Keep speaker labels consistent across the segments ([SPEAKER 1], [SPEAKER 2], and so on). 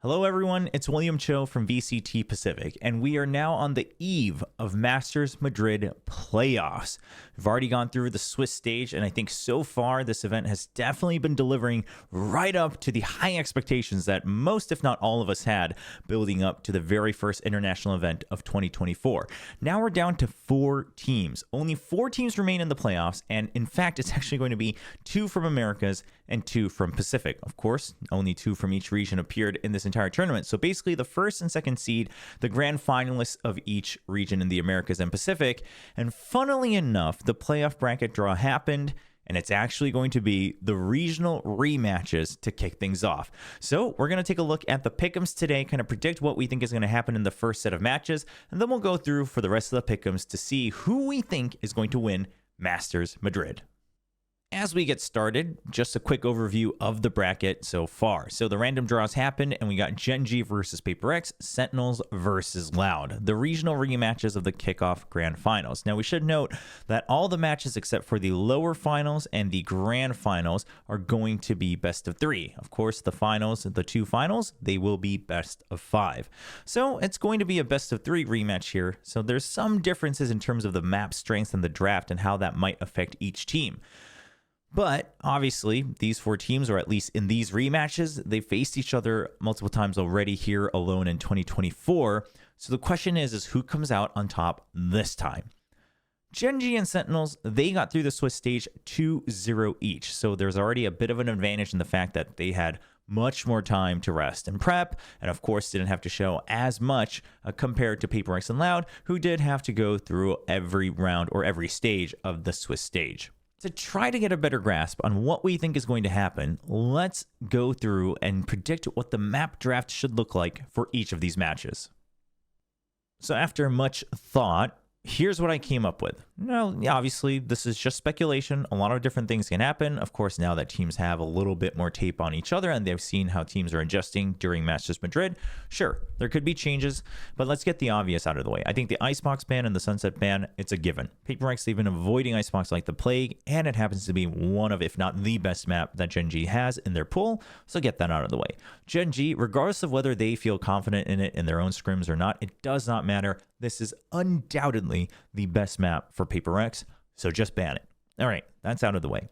[SPEAKER 1] Hello everyone, it's William Cho from VCT Pacific, and we are now on the eve of Masters Madrid playoffs. We've already gone through the Swiss stage, and I think so far this event has definitely been delivering right up to the high expectations that most, if not all of us had, building up to the very first international event of 2024. Now we're down to 4 teams. Only 4 teams remain in the playoffs, and in fact, it's actually going to be 2 from Americas and 2 from Pacific. Of course, only 2 from each region appeared in this entire tournament. So basically the first and second seed, the grand finalists of each region in the Americas and Pacific. And funnily enough, the playoff bracket draw happened, and it's actually going to be the regional rematches to kick things off. So we're going to take a look at the Pickems today, kind of predict what we think is going to happen in the first set of matches, and then we'll go through for the rest of the Pickems to see who we think is going to win Masters Madrid. As we get started, just a quick overview of the bracket so far. So the random draws happened, and we got Gen.g versus PaperX, Sentinels versus Loud, the regional rematches of the kickoff grand finals. Now we should note that all the matches except for the lower finals and the grand finals are going to be best of 3. Of course, the finals, the 2 finals, they will be best of 5. So it's going to be a best of 3 rematch here. So there's some differences in terms of the map strength and the draft and how that might affect each team. But obviously, these 4 teams, or at least in these rematches, they faced each other multiple times already here alone in 2024. So the question is who comes out on top this time? Gen.g and Sentinels, they got through the Swiss stage 2-0 each. So there's already a bit of an advantage in the fact that they had much more time to rest and prep, and of course didn't have to show as much compared to PaperX and Loud, who did have to go through every round or every stage of the Swiss stage. To try to get a better grasp on what we think is going to happen, let's go through and predict what the map draft should look like for each of these matches. So after much thought, here's what I came up with. Now, obviously, this is just speculation. A lot of different things can happen. Of course, now that teams have a little bit more tape on each other and they've seen how teams are adjusting during Masters Madrid, sure, there could be changes, but let's get the obvious out of the way. I think the Icebox ban and the Sunset ban, it's a given. PaperX, they've been avoiding Icebox like the plague, and it happens to be one of, if not the best map that Gen.g has in their pool, so get that out of the way. Gen.g, regardless of whether they feel confident in it in their own scrims or not, it does not matter. This is undoubtedly the best map for PaperX, so just ban it. All right, that's out of the way.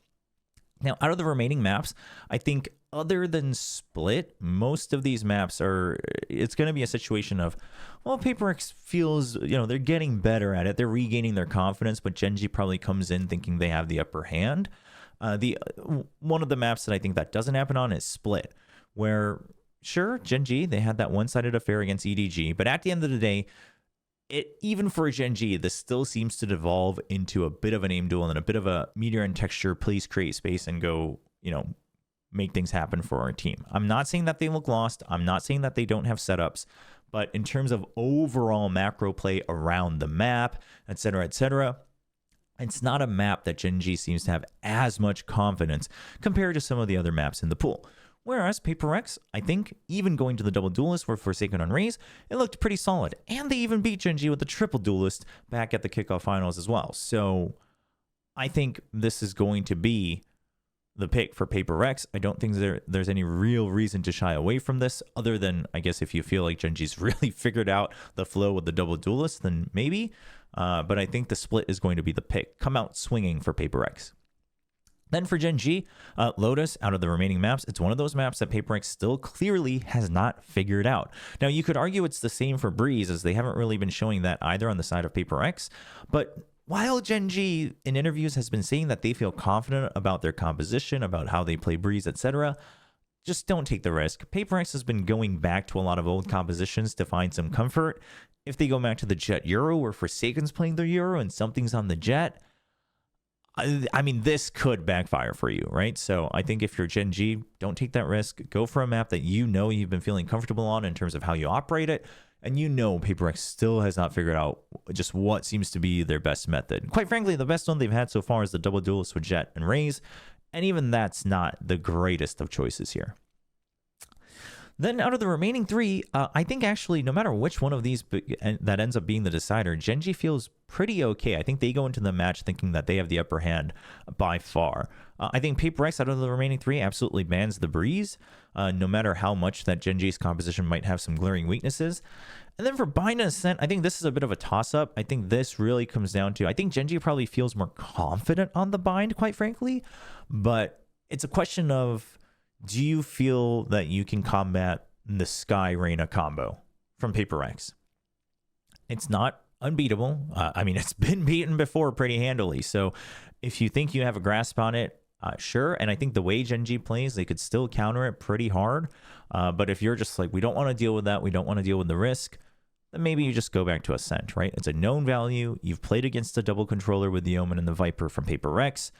[SPEAKER 1] Now, out of the remaining maps, I think other than Split, most of these maps it's going to be a situation of, well, PaperX feels, they're getting better at it. They're regaining their confidence, but Gen.g probably comes in thinking they have the upper hand. One of the maps that I think that doesn't happen on is Split, where, sure, Gen.g, they had that one-sided affair against EDG, but at the end of the day, even for Gen.g, this still seems to devolve into a bit of an aim duel and a bit of a meteor and texture, please create space and go, make things happen for our team. I'm not saying that they look lost. I'm not saying that they don't have setups, but in terms of overall macro play around the map, etc., it's not a map that Gen.g seems to have as much confidence compared to some of the other maps in the pool. Whereas PaperX, I think, even going to the double duelist for Forsaken on Raze, it looked pretty solid. And they even beat Gen.g with the triple duelist back at the kickoff finals as well. So I think this is going to be the pick for PaperX. I don't think there's any real reason to shy away from this, other than, I guess, if you feel like Gen.g's really figured out the flow with the double duelist, then maybe. But I think the Split is going to be the pick. Come out swinging for PaperX. Then for Gen.g, Lotus, out of the remaining maps, it's one of those maps that PaperX still clearly has not figured out. Now, you could argue it's the same for Breeze, as they haven't really been showing that either on the side of PaperX. But while Gen.g in interviews has been saying that they feel confident about their composition, about how they play Breeze, etc., just don't take the risk. PaperX has been going back to a lot of old compositions to find some comfort. If they go back to the Jet Euro, where Forsaken's playing their Euro and something's on the Jet, I mean, this could backfire for you, right? So I think if you're Gen.g, don't take that risk. Go for a map that you've been feeling comfortable on in terms of how you operate it. And PaperX still has not figured out just what seems to be their best method. Quite frankly, the best one they've had so far is the double duelist with Jet and Raze. And even that's not the greatest of choices here. Then out of the remaining three, I think actually no matter which one of these that ends up being the decider, gen.g feels pretty okay. I think they go into the match thinking that they have the upper hand by far. I think Paper X out of the remaining three absolutely bans the Breeze, no matter how much that gen.g's composition might have some glaring weaknesses. And then for Bind and Ascent, I think this is a bit of a toss-up. I think this really comes down to, I think gen.g probably feels more confident on the Bind, quite frankly, but it's a question of, do you feel that you can combat the Sky Reyna combo from Paper X? It's not unbeatable. I mean, it's been beaten before pretty handily. So if you think you have a grasp on it, sure. And I think the way gen.g plays, they could still counter it pretty hard. But if you're just like, we don't want to deal with that, we don't want to deal with the risk, then maybe you just go back to Ascent, right? It's a known value. You've played against the double controller with the Omen and the Viper from Paper X.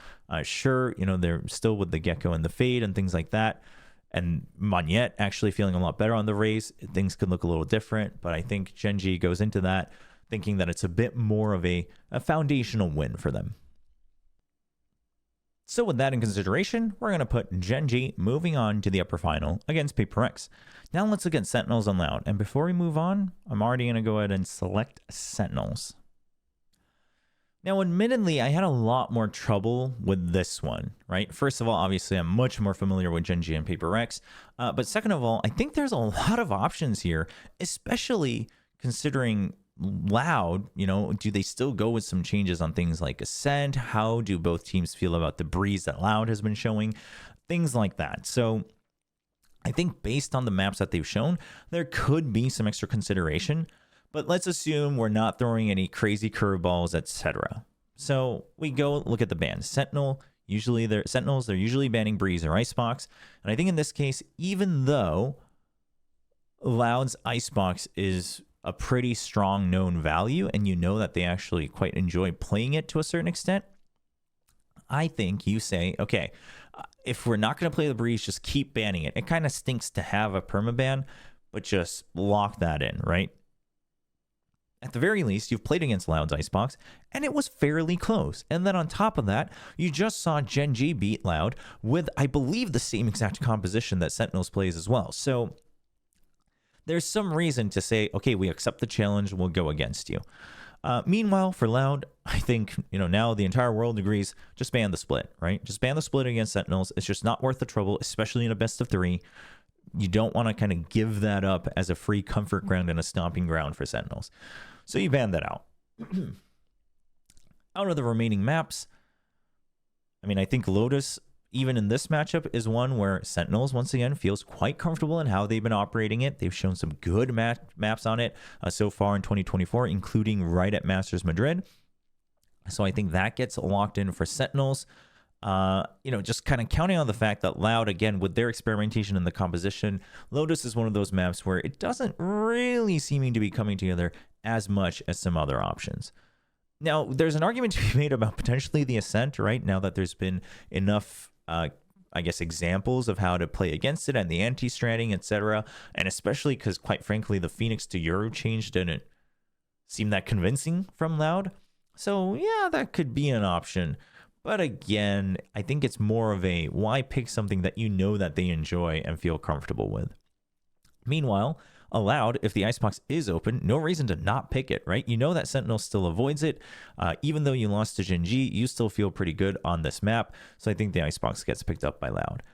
[SPEAKER 1] Sure, you know, they're still with the Gecko and the Fade and things like that. And Monette actually feeling a lot better on the race. Things could look a little different, but I think gen.g goes into that thinking that it's a bit more of a foundational win for them. So with that in consideration, we're going to put gen.g moving on to the upper final against Paper X. Now let's look at Sentinels and Loud. And before we move on, I'm already going to go ahead and select Sentinels. Now, admittedly, I had a lot more trouble with this one, right? First of all, obviously, I'm much more familiar with gen.g and Paper X. But second of all, I think there's a lot of options here, especially considering Loud, you know, do they still go with some changes on things like Ascent? How do both teams feel about the Breeze that Loud has been showing? Things like that. So I think based on the maps that they've shown, there could be some extra consideration, but let's assume we're not throwing any crazy curveballs, etc. So we go look at the bans. Sentinels, they're usually banning Breeze or Icebox. And I think in this case, even though Loud's Icebox is a pretty strong known value, and you know that they actually quite enjoy playing it to a certain extent, I think you say, okay, if we're not going to play the Breeze, just keep banning it. It kind of stinks to have a permaban, but just lock that in, right? At the very least, you've played against Loud's Icebox, and it was fairly close. And then on top of that, you just saw gen.g beat Loud with, I believe, the same exact composition that Sentinels plays as well. So there's some reason to say, okay, we accept the challenge, we'll go against you. Meanwhile, for Loud, I think, you know, now the entire world agrees, just ban the split, right? Just ban the split against Sentinels. It's just not worth the trouble, especially in a best of three. You don't want to kind of give that up as a free comfort ground and a stomping ground for Sentinels. So you ban that out. Out of the remaining maps, I mean, I think Lotus, even in this matchup, is one where Sentinels, once again, feels quite comfortable in how they've been operating it. They've shown some good maps on it so far in 2024, including right at Masters Madrid. So I think that gets locked in for Sentinels. You know, just kind of counting on the fact that Loud, again, with their experimentation in the composition, Lotus is one of those maps where it doesn't really seeming to be coming together as much as some other options. Now, there's an argument to be made about potentially the Ascent, right? Now that there's been enough, I guess, examples of how to play against it and the anti-stranding, etc. And especially because, quite frankly, the Phoenix to Euro change didn't seem that convincing from Loud. So, yeah, that could be an option. But again, I think it's more of a why pick something that you know that they enjoy and feel comfortable with. Meanwhile, Loud, if the Icebox is open, no reason to not pick it, right? You know that Sentinel still avoids it. Even though you lost to gen.g, you still feel pretty good on this map. So I think the Icebox gets picked up by Loud.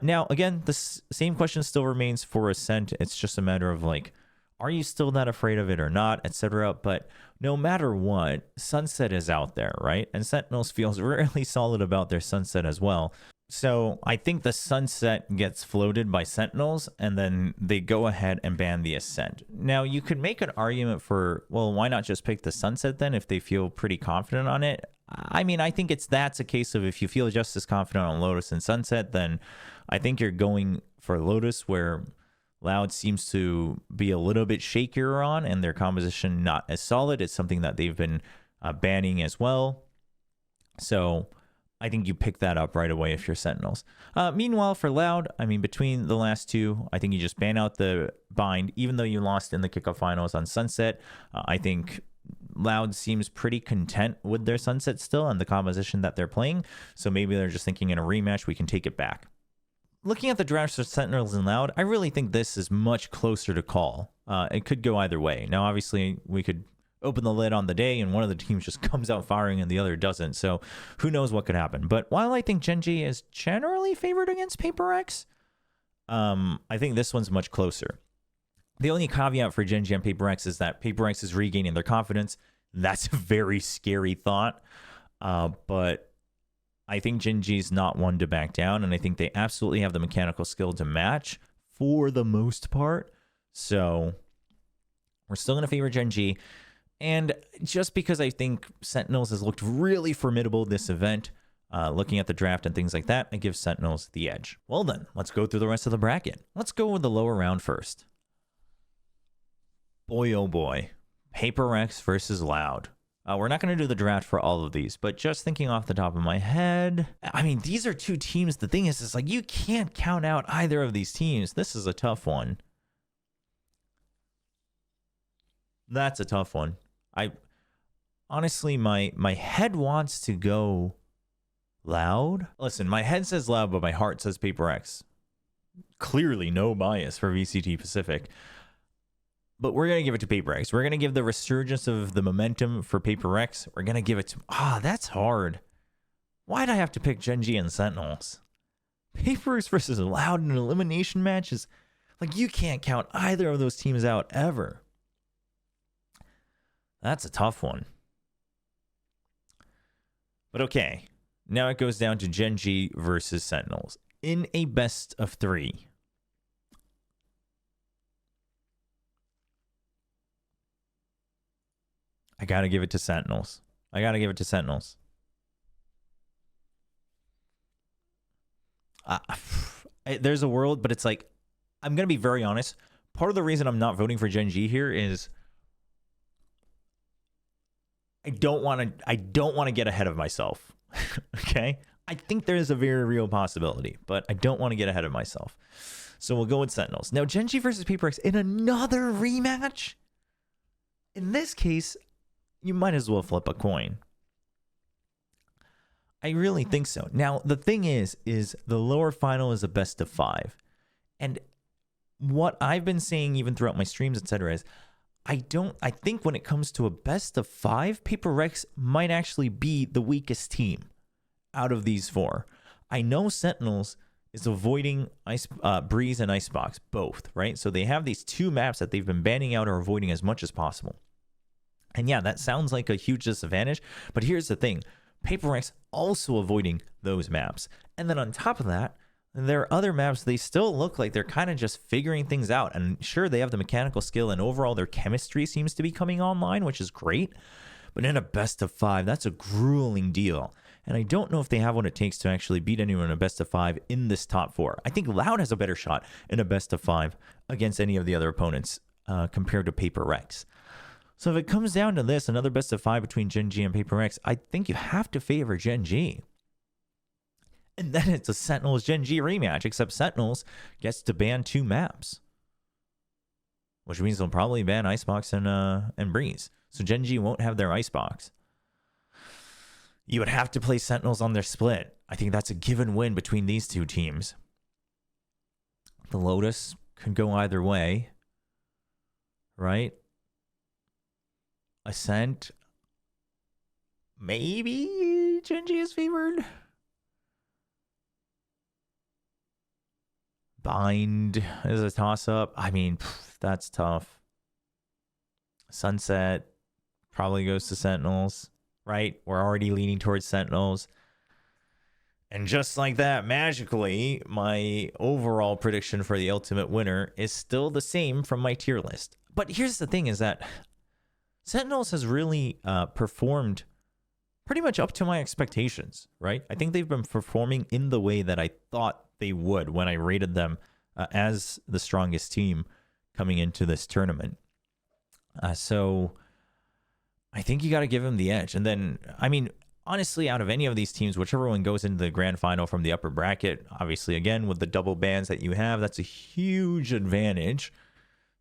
[SPEAKER 1] Now, again, the same question still remains for Ascent. It's just a matter of like, are you still that afraid of it or not, etc. But no matter what, Sunset is out there, right? And Sentinels feels really solid about their Sunset as well. So I think the Sunset gets floated by Sentinels, and then they go ahead and ban the Ascent. Now, you could make an argument for, well, why not just pick the Sunset then if they feel pretty confident on it? I mean, I think that's a case of if you feel just as confident on Lotus and Sunset, then I think you're going for Lotus, where Loud seems to be a little bit shakier on, and their composition not as solid. It's something that they've been banning as well. So I think you pick that up right away if you're Sentinels. Meanwhile, for Loud, I mean, between the last two, I think you just ban out the bind, even though you lost in the kickoff finals on Sunset. I think Loud seems pretty content with their Sunset still and the composition that they're playing. So maybe they're just thinking in a rematch, we can take it back. looking at the drafts for Sentinels and Loud, I really think this is much closer to call. It could go either way. Now, obviously, we could open the lid on the day and one of the teams just comes out firing and the other doesn't. So who knows what could happen. But while I think gen.g is generally favored against Paper X, I think this one's much closer. The only caveat for gen.g and Paper X is that Paper X is regaining their confidence. That's a very scary thought. But I think gen.g is not one to back down, and I think they absolutely have the mechanical skill to match for the most part. So we're still going to favor gen.g. And just because I think Sentinels has looked really formidable this event, looking at the draft and things like that, I give Sentinels the edge. Well then, let's go through the rest of the bracket. Let's go with the lower round first. Boy, oh boy. Paper X versus Loud. We're not going to do the draft for all of these, but just thinking off the top of my head, I mean, these are two teams. The thing is, like, you can't count out either of these teams. This is a tough one. That's a tough one. Honestly, my head wants to go Loud. Listen, my head says Loud, but my heart says Paper X. Clearly no bias for VCT Pacific. But we're going to give it to Paper X. We're going to give the resurgence of the momentum for Paper X. We're going to give it to... that's hard. Why'd I have to pick gen.g and Sentinels? Paper X versus Loud in an elimination match is... Like, you can't count either of those teams out ever. That's a tough one. But okay. Now it goes down to gen.g versus Sentinels. In a best of 3... I got to give it to Sentinels. There's a world, but it's like, I'm going to be very honest. Part of the reason I'm not voting for gen.g here is I don't want to get ahead of myself. Okay? I think there is a very real possibility, but I don't want to get ahead of myself. So we'll go with Sentinels. Now, gen.g versus Paper X in another rematch? In this case, you might as well flip a coin. I really think so. Now, the thing is the lower final is a best of 5. And what I've been saying even throughout my streams, etc., is I think when it comes to a best of 5, Paper X might actually be the weakest team out of these 4. I know Sentinels is avoiding Breeze and Icebox, both, right? So they have these 2 maps that they've been banning out or avoiding as much as possible. And yeah, that sounds like a huge disadvantage, but here's the thing. Paper X also avoiding those maps. And then on top of that, there are other maps, they still look like they're kind of just figuring things out. And sure, they have the mechanical skill and overall their chemistry seems to be coming online, which is great. But in a best of 5, that's a grueling deal. And I don't know if they have what it takes to actually beat anyone in a best of 5 in this top 4. I think Loud has a better shot in a best of 5 against any of the other opponents compared to Paper X. So if it comes down to this, another best of 5 between gen.g and Paper X, I think you have to favor gen.g. And then it's a Sentinels gen.g rematch, except Sentinels gets to ban 2 maps. Which means they'll probably ban Icebox and Breeze. So gen.g won't have their Icebox. You would have to play Sentinels on their split. I think that's a given win between these 2 teams. The Lotus can go either way. Right? Ascent, maybe gen.g is favored. Bind is a toss-up. I mean, that's tough. Sunset probably goes to Sentinels, right? We're already leaning towards Sentinels. And just like that, magically, my overall prediction for the ultimate winner is still the same from my tier list. But here's the thing is that Sentinels has really performed pretty much up to my expectations, right? I think they've been performing in the way that I thought they would when I rated them as the strongest team coming into this tournament. So I think you got to give them the edge. And then, I mean, honestly, out of any of these teams, whichever one goes into the grand final from the upper bracket, obviously, again, with the double bans that you have, that's a huge advantage.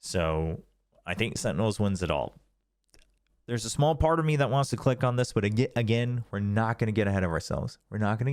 [SPEAKER 1] So I think Sentinels wins it all. There's a small part of me that wants to click on this, but again, we're not going to get ahead of ourselves. We're not going to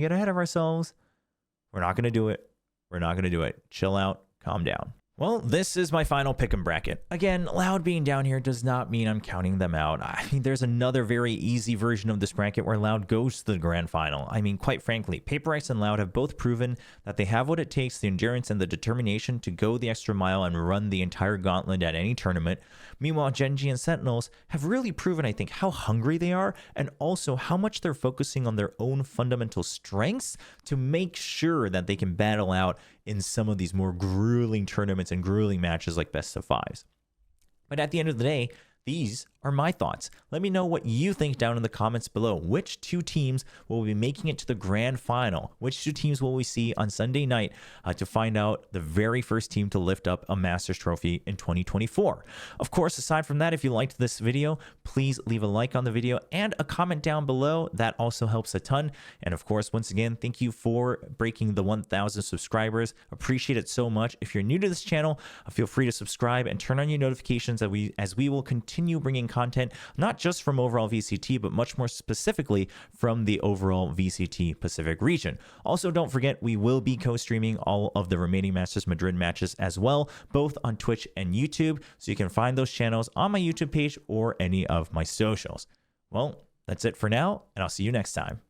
[SPEAKER 1] do it. We're not going to do it. Chill out, calm down. Well, this is my final Pickem bracket. Again, Loud being down here does not mean I'm counting them out. I mean, there's another very easy version of this bracket where Loud goes to the grand final. I mean, quite frankly, Paper Ice and Loud have both proven that they have what it takes, the endurance and the determination to go the extra mile and run the entire gauntlet at any tournament. Meanwhile, Gen.g and Sentinels have really proven, I think, how hungry they are and also how much they're focusing on their own fundamental strengths to make sure that they can battle out in some of these more grueling tournaments and grueling matches like best of fives. But at the end of the day, these are my thoughts. Let me know what you think down in the comments below. Which two teams will be making it to the grand final? Which two teams will we see on Sunday night to find out the very first team to lift up a Masters trophy in 2024? Of course, aside from that, if you liked this video, please leave a like on the video and a comment down below. That also helps a ton. And of course, once again, thank you for breaking the 1,000 subscribers. Appreciate it so much. If you're new to this channel, feel free to subscribe and turn on your notifications as we will continue bringing content, not just from overall VCT, but much more specifically from the overall VCT Pacific region. Also, don't forget, we will be co-streaming all of the remaining Masters Madrid matches as well, both on Twitch and YouTube. So you can find those channels on my YouTube page or any of my socials. Well, that's it for now, and I'll see you next time.